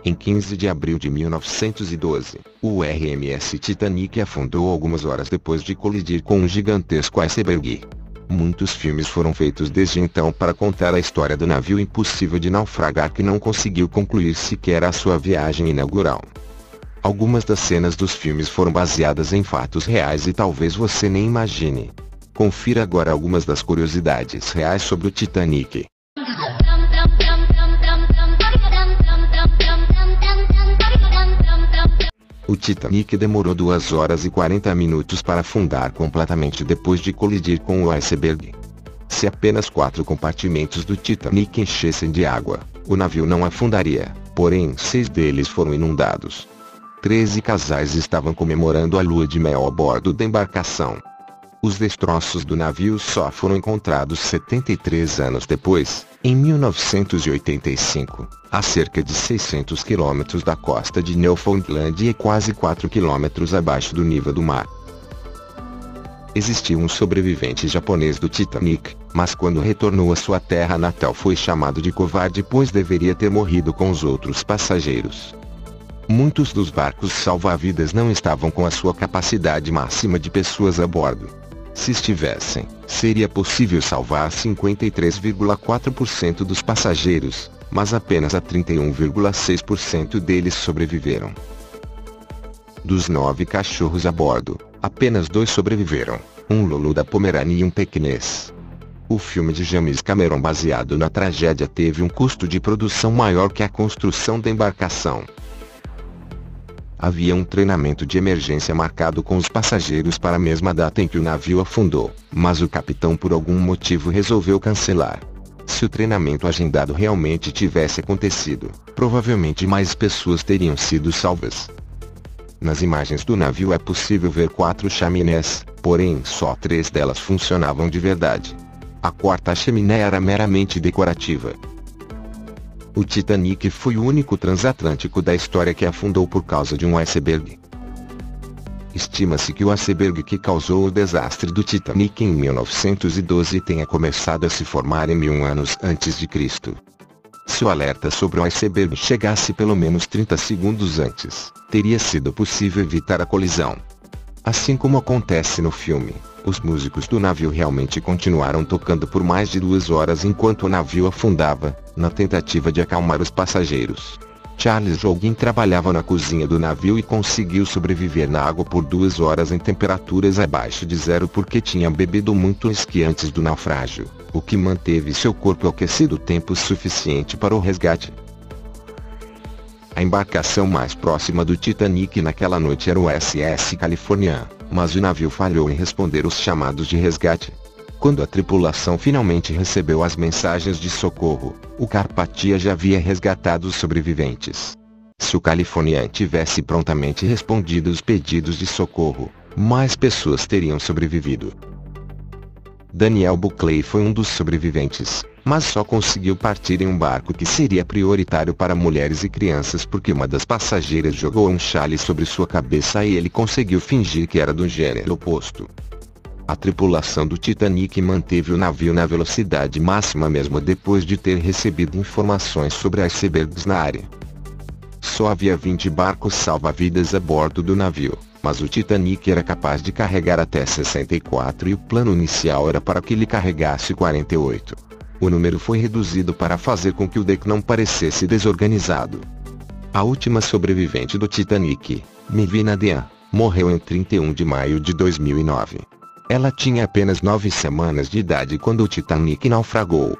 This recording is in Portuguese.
Em 15 de abril de 1912, o RMS Titanic afundou algumas horas depois de colidir com um gigantesco iceberg. Muitos filmes foram feitos desde então para contar a história do navio impossível de naufragar que não conseguiu concluir sequer a sua viagem inaugural. Algumas das cenas dos filmes foram baseadas em fatos reais e talvez você nem imagine. Confira agora algumas das curiosidades reais sobre o Titanic. O Titanic demorou 2 horas e 40 minutos para afundar completamente depois de colidir com o iceberg. Se apenas 4 compartimentos do Titanic enchessem de água, o navio não afundaria, porém 6 deles foram inundados. 13 casais estavam comemorando a lua de mel a bordo da embarcação. Os destroços do navio só foram encontrados 73 anos depois, em 1985, a cerca de 600 quilômetros da costa de Newfoundland e quase 4 quilômetros abaixo do nível do mar. Existiu um sobrevivente japonês do Titanic, mas quando retornou à sua terra natal foi chamado de covarde pois deveria ter morrido com os outros passageiros. Muitos dos barcos salva-vidas não estavam com a sua capacidade máxima de pessoas a bordo. Se estivessem, seria possível salvar 53,4% dos passageiros, mas apenas a 31,6% deles sobreviveram. Dos 9 cachorros a bordo, apenas 2 sobreviveram, um Lulu da Pomerânia e um pequinês. O filme de James Cameron baseado na tragédia teve um custo de produção maior que a construção da embarcação. Havia um treinamento de emergência marcado com os passageiros para a mesma data em que o navio afundou, mas o capitão por algum motivo resolveu cancelar. Se o treinamento agendado realmente tivesse acontecido, provavelmente mais pessoas teriam sido salvas. Nas imagens do navio é possível ver 4 chaminés, porém só 3 delas funcionavam de verdade. A 4ª chaminé era meramente decorativa. O Titanic foi o único transatlântico da história que afundou por causa de um iceberg. Estima-se que o iceberg que causou o desastre do Titanic em 1912 tenha começado a se formar em 1000 anos antes de Cristo. Se o alerta sobre o iceberg chegasse pelo menos 30 segundos antes, teria sido possível evitar a colisão. Assim como acontece no filme, os músicos do navio realmente continuaram tocando por mais de 2 horas enquanto o navio afundava, na tentativa de acalmar os passageiros. Charles Joughin trabalhava na cozinha do navio e conseguiu sobreviver na água por 2 horas em temperaturas abaixo de zero porque tinha bebido muito uísque antes do naufrágio, o que manteve seu corpo aquecido tempo suficiente para o resgate. A embarcação mais próxima do Titanic naquela noite era o SS California, mas o navio falhou em responder os chamados de resgate. Quando a tripulação finalmente recebeu as mensagens de socorro, o Carpathia já havia resgatado os sobreviventes. Se o California tivesse prontamente respondido os pedidos de socorro, mais pessoas teriam sobrevivido. Daniel Buckley foi um dos sobreviventes, mas só conseguiu partir em um barco que seria prioritário para mulheres e crianças porque uma das passageiras jogou um chale sobre sua cabeça e ele conseguiu fingir que era do gênero oposto. A tripulação do Titanic manteve o navio na velocidade máxima mesmo depois de ter recebido informações sobre icebergs na área. Só havia 20 barcos salva-vidas a bordo do navio, mas o Titanic era capaz de carregar até 64 e o plano inicial era para que ele carregasse 48. O número foi reduzido para fazer com que o deck não parecesse desorganizado. A última sobrevivente do Titanic, Maeve Nadean, morreu em 31 de maio de 2009. Ela tinha apenas 9 semanas de idade quando o Titanic naufragou.